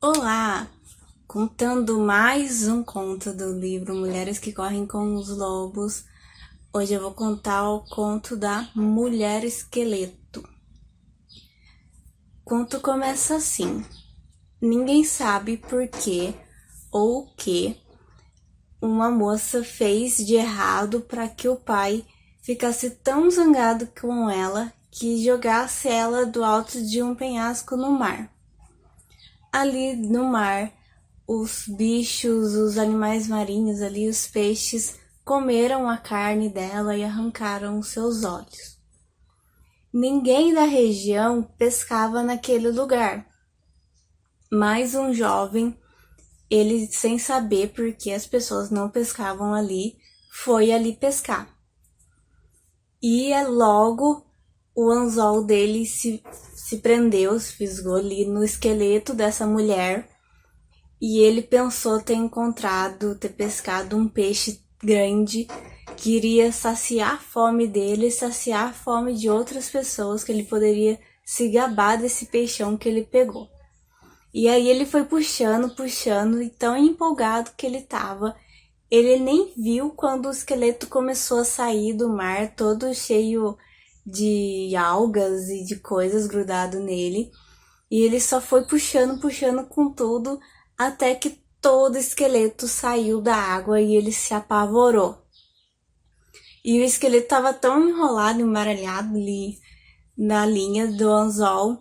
Olá! Contando mais um conto do livro Mulheres que Correm com os Lobos. Hoje eu vou contar o conto da Mulher Esqueleto. O conto começa assim: ninguém sabe por que ou o que uma moça fez de errado para que o pai ficasse tão zangado com ela que jogasse ela do alto de um penhasco no mar. Ali no mar, os bichos, os animais marinhos ali, os peixes, comeram a carne dela e arrancaram os seus olhos. Ninguém da região pescava naquele lugar, mas um jovem, ele sem saber por que as pessoas não pescavam ali, foi ali pescar. E logo o anzol dele se prendeu, se fisgou ali no esqueleto dessa mulher. E ele pensou ter pescado um peixe grande que iria saciar a fome dele e saciar a fome de outras pessoas, que ele poderia se gabar desse peixão que ele pegou. E aí ele foi puxando, e tão empolgado que ele tava, ele nem viu quando o esqueleto começou a sair do mar, todo cheio de algas e de coisas grudado nele. E ele só foi puxando com tudo, até que todo esqueleto saiu da água e ele se apavorou. E o esqueleto estava tão enrolado, embaralhado ali na linha do anzol,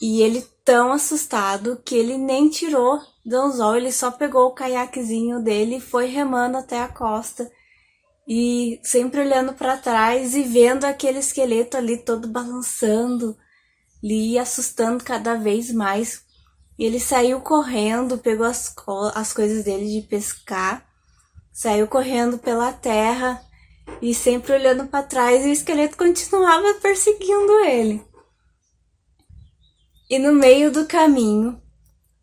e ele tão assustado que ele nem tirou do anzol, ele só pegou o caiaquezinho dele e foi remando até a costa. E sempre olhando para trás e vendo aquele esqueleto ali todo balançando, ali assustando cada vez mais. E ele saiu correndo, pegou as coisas dele de pescar, saiu correndo pela terra e sempre olhando para trás, e o esqueleto continuava perseguindo ele. E no meio do caminho,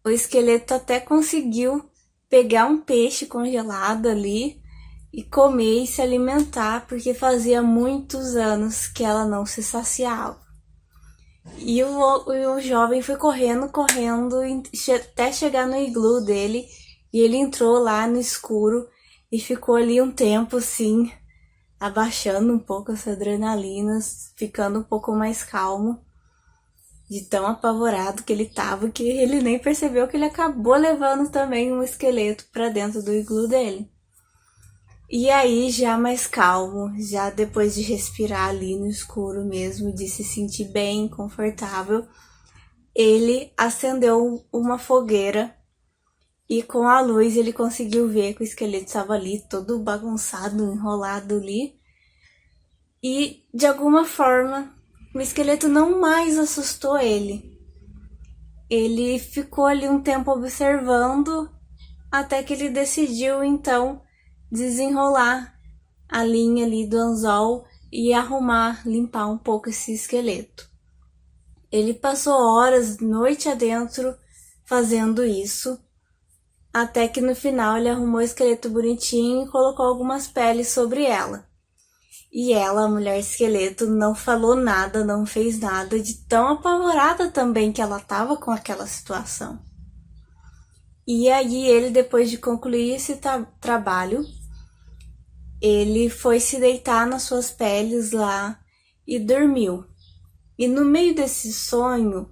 o esqueleto até conseguiu pegar um peixe congelado ali e comer e se alimentar, porque fazia muitos anos que ela não se saciava. E o jovem foi correndo, até chegar no iglu dele. E ele entrou lá no escuro e ficou ali um tempo, assim, abaixando um pouco as adrenalinas, ficando um pouco mais calmo, de tão apavorado que ele tava, que ele nem percebeu que ele acabou levando também um esqueleto para dentro do iglu dele. E aí, já mais calmo, já depois de respirar ali no escuro mesmo, de se sentir bem, confortável, ele acendeu uma fogueira e com a luz ele conseguiu ver que o esqueleto estava ali todo bagunçado, enrolado ali. E de alguma forma, o esqueleto não mais assustou ele. Ele ficou ali um tempo observando, até que ele decidiu então desenrolar a linha ali do anzol e arrumar, limpar um pouco esse esqueleto. Ele passou horas, noite adentro, fazendo isso, até que no final ele arrumou o esqueleto bonitinho e colocou algumas peles sobre ela. E ela, a mulher esqueleto, não falou nada, não fez nada, de tão apavorada também que ela estava com aquela situação. E aí ele, depois de concluir esse trabalho, ele foi se deitar nas suas peles lá e dormiu. E no meio desse sono,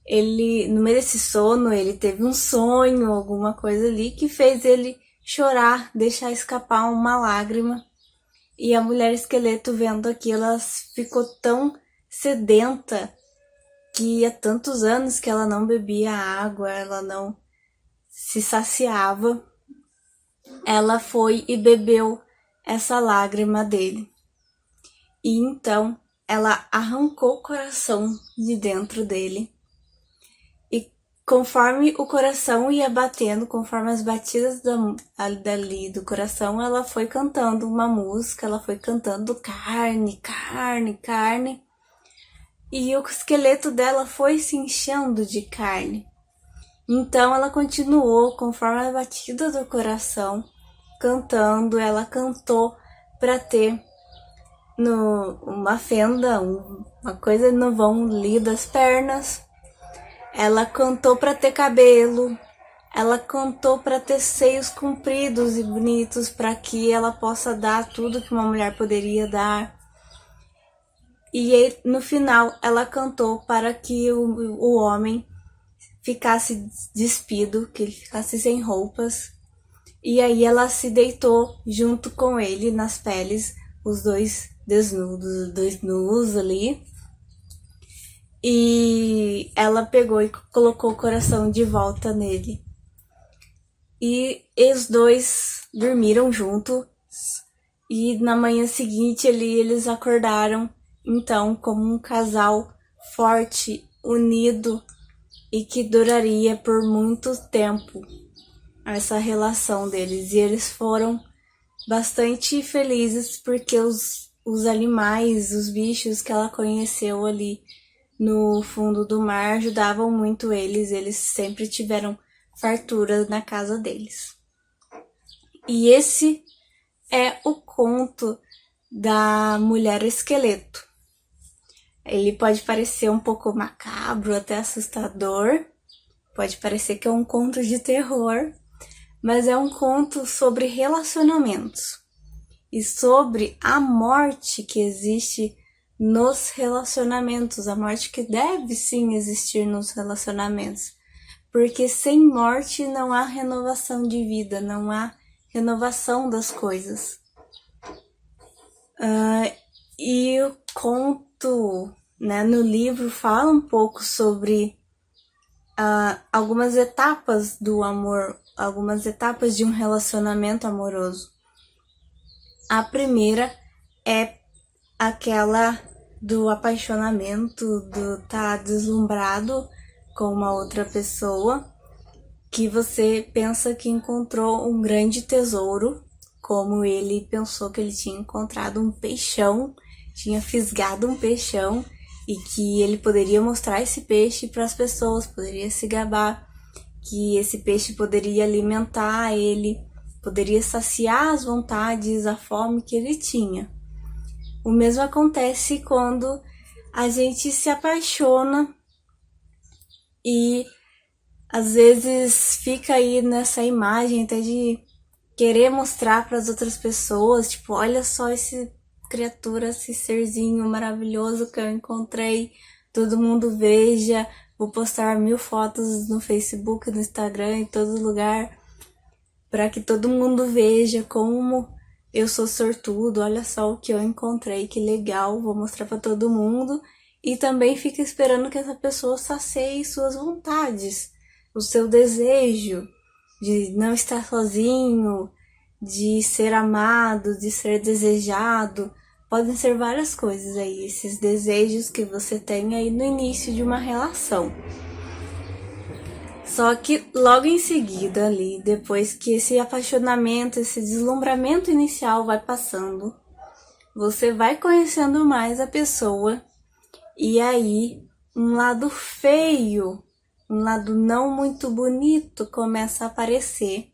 ele teve um sonho, alguma coisa ali, que fez ele chorar, deixar escapar uma lágrima. E a mulher esqueleto, vendo aquilo, ela ficou tão sedenta que há tantos anos que ela não bebia água, ela não se saciava. Ela foi e bebeu essa lágrima dele. E então ela arrancou o coração de dentro dele. E conforme o coração ia batendo, conforme as batidas dali do coração, ela foi cantando uma música, ela foi cantando carne, carne, carne. E o esqueleto dela foi se enchendo de carne. Então ela continuou, conforme a batida do coração, cantando. Ela cantou para ter uma fenda, uma coisa no vão ali das pernas. Ela cantou para ter cabelo, ela cantou para ter seios compridos e bonitos, para que ela possa dar tudo que uma mulher poderia dar. E aí, no final, ela cantou para que o homem ficasse despido, que ele ficasse sem roupas. E aí ela se deitou junto com ele nas peles, os dois desnudos, os dois nus ali. E ela pegou e colocou o coração de volta nele. E os dois dormiram juntos. E na manhã seguinte eles acordaram, então, como um casal forte, unido e que duraria por muito tempo essa relação deles. E eles foram bastante felizes porque os animais, os bichos que ela conheceu ali no fundo do mar ajudavam muito eles sempre tiveram fartura na casa deles. E esse é o conto da Mulher Esqueleto. Ele pode parecer um pouco macabro, até assustador, pode parecer que é um conto de terror, mas é um conto sobre relacionamentos e sobre a morte que existe nos relacionamentos, a morte que deve sim existir nos relacionamentos, porque sem morte não há renovação de vida, não há renovação das coisas. E o conto, né, no livro fala um pouco sobre algumas etapas do amor, algumas etapas de um relacionamento amoroso. A primeira é aquela do apaixonamento, do tá deslumbrado com uma outra pessoa, que você pensa que encontrou um grande tesouro, como ele pensou que ele tinha encontrado um peixão, tinha fisgado um peixão, e que ele poderia mostrar esse peixe para as pessoas, poderia se gabar, que esse peixe poderia alimentar ele, poderia saciar as vontades, a fome que ele tinha. O mesmo acontece quando a gente se apaixona e às vezes fica aí nessa imagem até de querer mostrar para as outras pessoas, tipo, olha só esse criatura, esse serzinho maravilhoso que eu encontrei, todo mundo veja, vou postar 1000 fotos no Facebook, no Instagram, em todo lugar, para que todo mundo veja como eu sou sortudo, olha só o que eu encontrei, que legal, vou mostrar para todo mundo. E também fica esperando que essa pessoa sacie suas vontades, o seu desejo de não estar sozinho, de ser amado, de ser desejado. Podem ser várias coisas aí, esses desejos que você tem aí no início de uma relação. Só que logo em seguida ali, depois que esse apaixonamento, esse deslumbramento inicial vai passando, você vai conhecendo mais a pessoa e aí um lado feio, um lado não muito bonito começa a aparecer.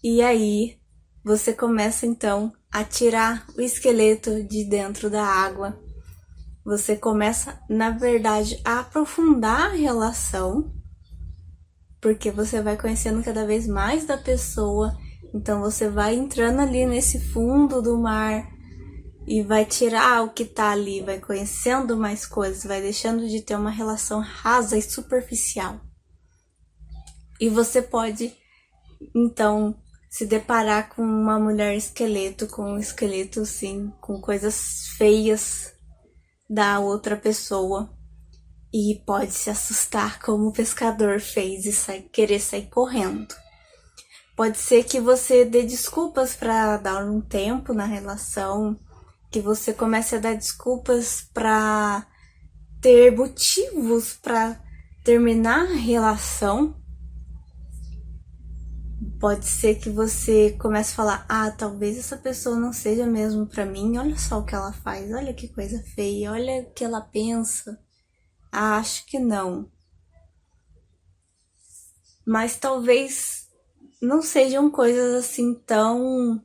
E aí você começa então a tirar o esqueleto de dentro da água. Você começa, na verdade, a aprofundar a relação, porque você vai conhecendo cada vez mais da pessoa, então você vai entrando ali nesse fundo do mar e vai tirar o que tá ali, vai conhecendo mais coisas, vai deixando de ter uma relação rasa e superficial. E você pode, então, se deparar com uma mulher esqueleto, com um esqueleto, sim, com coisas feias da outra pessoa. E pode se assustar como o pescador fez e querer sair correndo. Pode ser que você dê desculpas para dar um tempo na relação, que você comece a dar desculpas para ter motivos para terminar a relação. Pode ser que você comece a falar, talvez essa pessoa não seja mesmo para mim, olha só o que ela faz, olha que coisa feia, olha o que ela pensa. Acho que não. Mas talvez não sejam coisas assim tão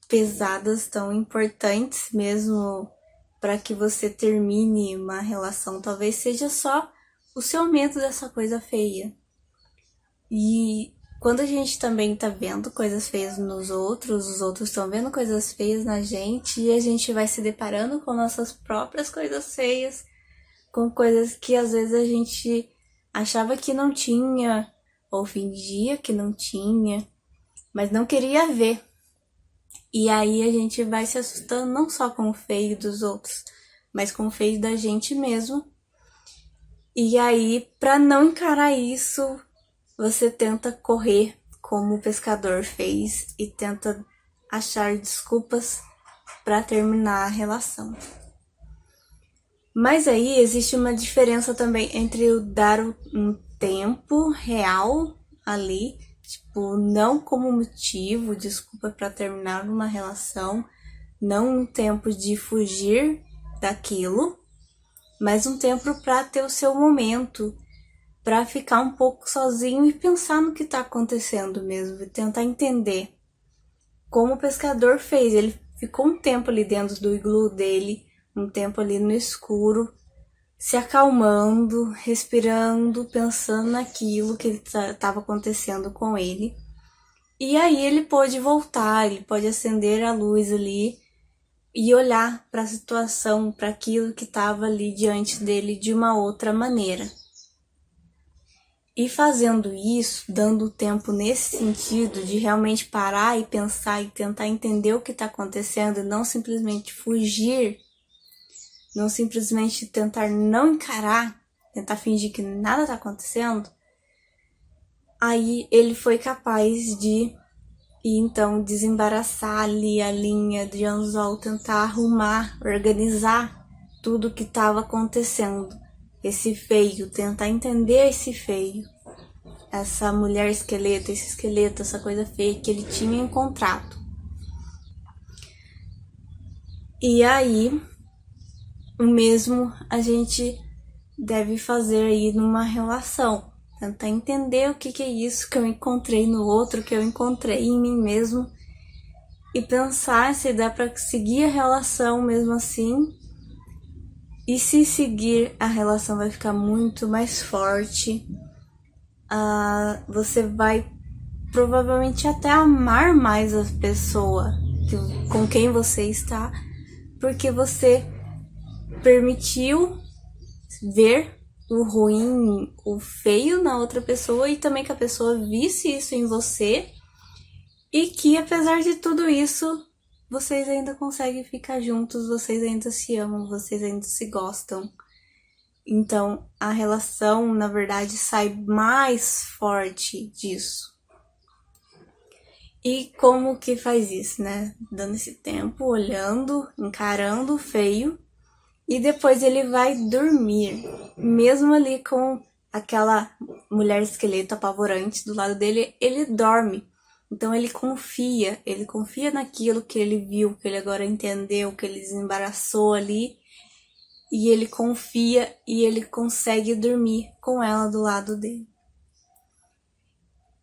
pesadas, tão importantes mesmo para que você termine uma relação. Talvez seja só o seu medo dessa coisa feia. E quando a gente também tá vendo coisas feias nos outros, os outros estão vendo coisas feias na gente, e a gente vai se deparando com nossas próprias coisas feias, com coisas que às vezes a gente achava que não tinha, ou fingia que não tinha, mas não queria ver. E aí a gente vai se assustando não só com o feio dos outros, mas com o feio da gente mesmo. E aí, para não encarar isso, você tenta correr como o pescador fez e tenta achar desculpas para terminar a relação. Mas aí existe uma diferença também entre o dar um tempo real ali, tipo, não como motivo, desculpa para terminar uma relação, não um tempo de fugir daquilo, mas um tempo para ter o seu momento, para ficar um pouco sozinho e pensar no que tá acontecendo mesmo, e tentar entender. Como o pescador fez, ele ficou um tempo ali dentro do iglu dele, um tempo ali no escuro, se acalmando, respirando, pensando naquilo que estava acontecendo com ele. E aí ele pôde voltar, ele pode acender a luz ali e olhar para a situação, para aquilo que estava ali diante dele de uma outra maneira. E fazendo isso, dando tempo nesse sentido de realmente parar e pensar e tentar entender o que está acontecendo e não simplesmente fugir, não simplesmente tentar não encarar, tentar fingir que nada está acontecendo, aí ele foi capaz de então desembaraçar ali a linha de anzol, tentar arrumar, organizar tudo que estava acontecendo. Esse feio, tentar entender esse feio, essa mulher esqueleto, esse esqueleto, essa coisa feia que ele tinha encontrado. E aí, o mesmo a gente deve fazer aí numa relação. Tentar entender o que é isso que eu encontrei no outro, que eu encontrei em mim mesmo. E pensar se dá para seguir a relação mesmo assim. E se seguir, a relação vai ficar muito mais forte. Você vai provavelmente até amar mais a pessoa com quem você está, porque você permitiu ver o ruim, o feio na outra pessoa e também que a pessoa visse isso em você e que apesar de tudo isso, vocês ainda conseguem ficar juntos, vocês ainda se amam, vocês ainda se gostam. Então, a relação, na verdade, sai mais forte disso. E como que faz isso, né? Dando esse tempo, olhando, encarando o feio. E depois ele vai dormir. Mesmo ali com aquela mulher esqueleto apavorante do lado dele, ele dorme. Então ele confia naquilo que ele viu, que ele agora entendeu, que ele desembaraçou ali. E ele confia e ele consegue dormir com ela do lado dele.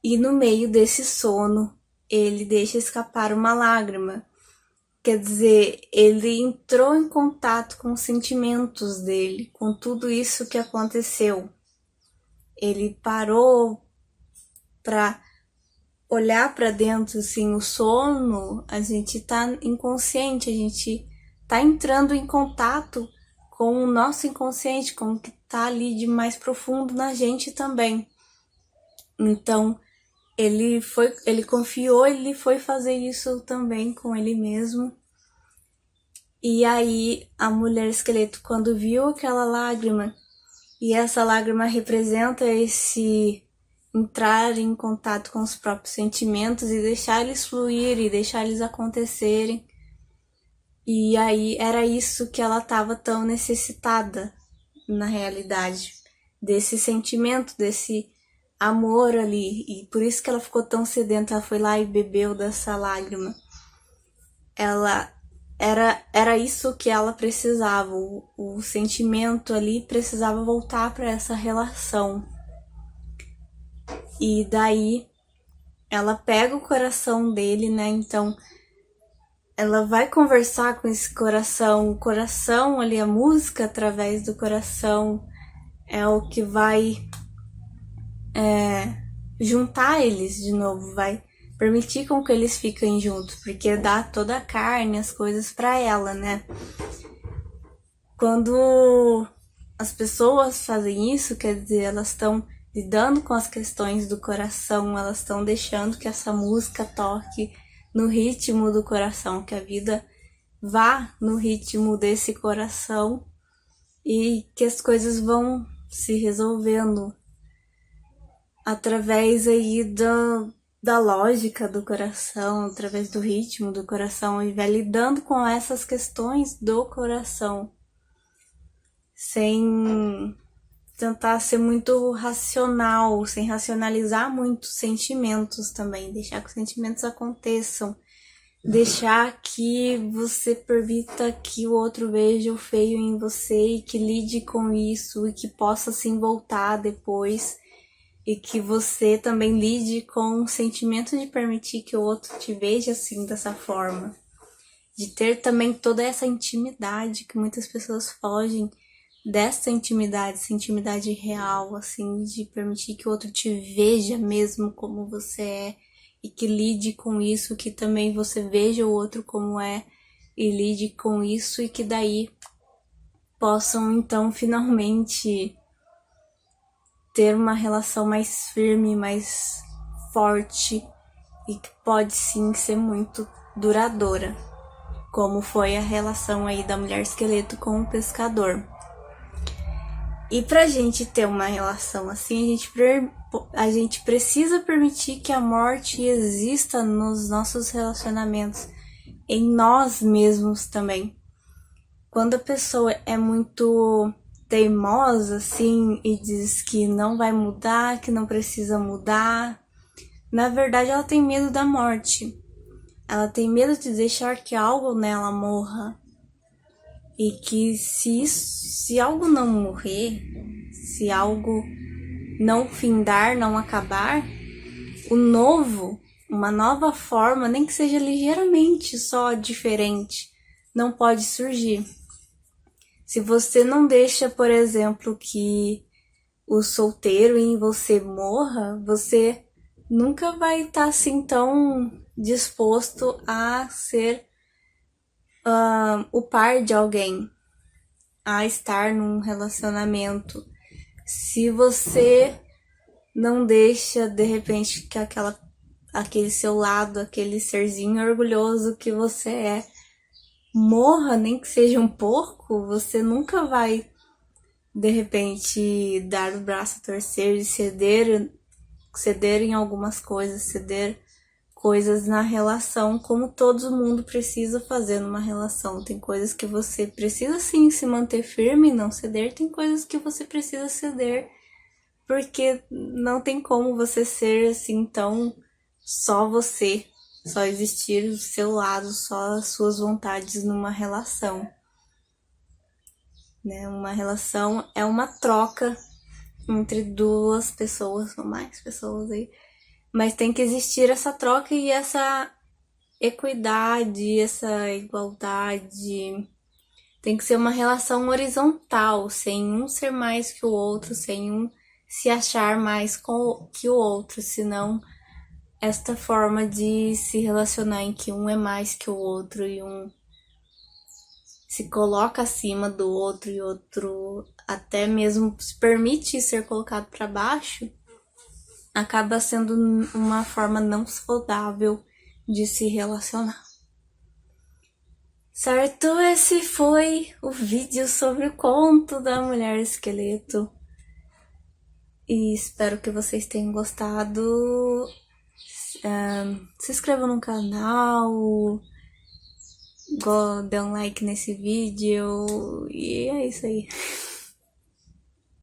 E no meio desse sono, ele deixa escapar uma lágrima. Quer dizer, ele entrou em contato com os sentimentos dele, com tudo isso que aconteceu. Ele parou para olhar para dentro, assim, o sono, a gente tá inconsciente, a gente tá entrando em contato com o nosso inconsciente, com o que tá ali de mais profundo na gente também. Então, ele confiou, ele foi fazer isso também com ele mesmo. E aí, a mulher esqueleto, quando viu aquela lágrima, e essa lágrima representa esse entrar em contato com os próprios sentimentos e deixar eles fluir e deixar eles acontecerem. E aí era isso que ela estava tão necessitada na realidade, desse sentimento, desse amor ali. E por isso que ela ficou tão sedenta, ela foi lá e bebeu dessa lágrima. Era isso que ela precisava, o sentimento ali precisava voltar para essa relação. E daí ela pega o coração dele, né? Então ela vai conversar com esse coração, o coração ali, a música através do coração, é o que vai juntar eles de novo, vai permitir com que eles fiquem juntos, porque dá toda a carne, as coisas pra ela, né? Quando as pessoas fazem isso, quer dizer, elas estão lidando com as questões do coração, elas estão deixando que essa música toque no ritmo do coração, que a vida vá no ritmo desse coração e que as coisas vão se resolvendo através aí da lógica do coração, através do ritmo do coração, e vai lidando com essas questões do coração, sem tentar ser muito racional, sem racionalizar muito os sentimentos também, deixar que os sentimentos aconteçam, deixar que você permita que o outro veja o feio em você e que lide com isso e que possa se voltar depois, e que você também lide com o sentimento de permitir que o outro te veja assim, dessa forma, de ter também toda essa intimidade, que muitas pessoas fogem dessa intimidade, essa intimidade real, assim, de permitir que o outro te veja mesmo como você é e que lide com isso, que também você veja o outro como é e lide com isso, e que daí possam então finalmente ter uma relação mais firme, mais forte e que pode sim ser muito duradoura, como foi a relação aí da mulher esqueleto com o pescador. E pra gente ter uma relação assim, a gente precisa permitir que a morte exista nos nossos relacionamentos, em nós mesmos também. Quando a pessoa é muito teimosa, assim, e diz que não vai mudar, que não precisa mudar, na verdade ela tem medo da morte. Ela tem medo de deixar que algo nela morra. E que se algo não morrer, se algo não findar, não acabar, o novo, uma nova forma, nem que seja ligeiramente só diferente, não pode surgir. Se você não deixa, por exemplo, que o solteiro em você morra, você nunca vai estar assim tão disposto a ser o par de alguém, a estar num relacionamento. Se você não deixa, de repente, que aquele seu lado, aquele serzinho orgulhoso que você é, morra, nem que seja um pouco, você nunca vai, de repente, dar o braço a torcer e ceder em algumas coisas, ceder coisas na relação, como todo mundo precisa fazer numa relação. Tem coisas que você precisa sim se manter firme e não ceder, tem coisas que você precisa ceder, porque não tem como você ser assim tão só você, só existir do seu lado, só as suas vontades numa relação, né? Uma relação é uma troca entre duas pessoas ou mais pessoas aí, mas tem que existir essa troca e essa equidade, essa igualdade. Tem que ser uma relação horizontal, sem um ser mais que o outro, sem um se achar mais que o outro, senão esta forma de se relacionar em que um é mais que o outro e um se coloca acima do outro e outro até mesmo se permite ser colocado para baixo, acaba sendo uma forma não saudável de se relacionar. Certo? Esse foi o vídeo sobre o conto da mulher esqueleto. E espero que vocês tenham gostado. Se inscrevam no canal, dê um like nesse vídeo. E é isso aí.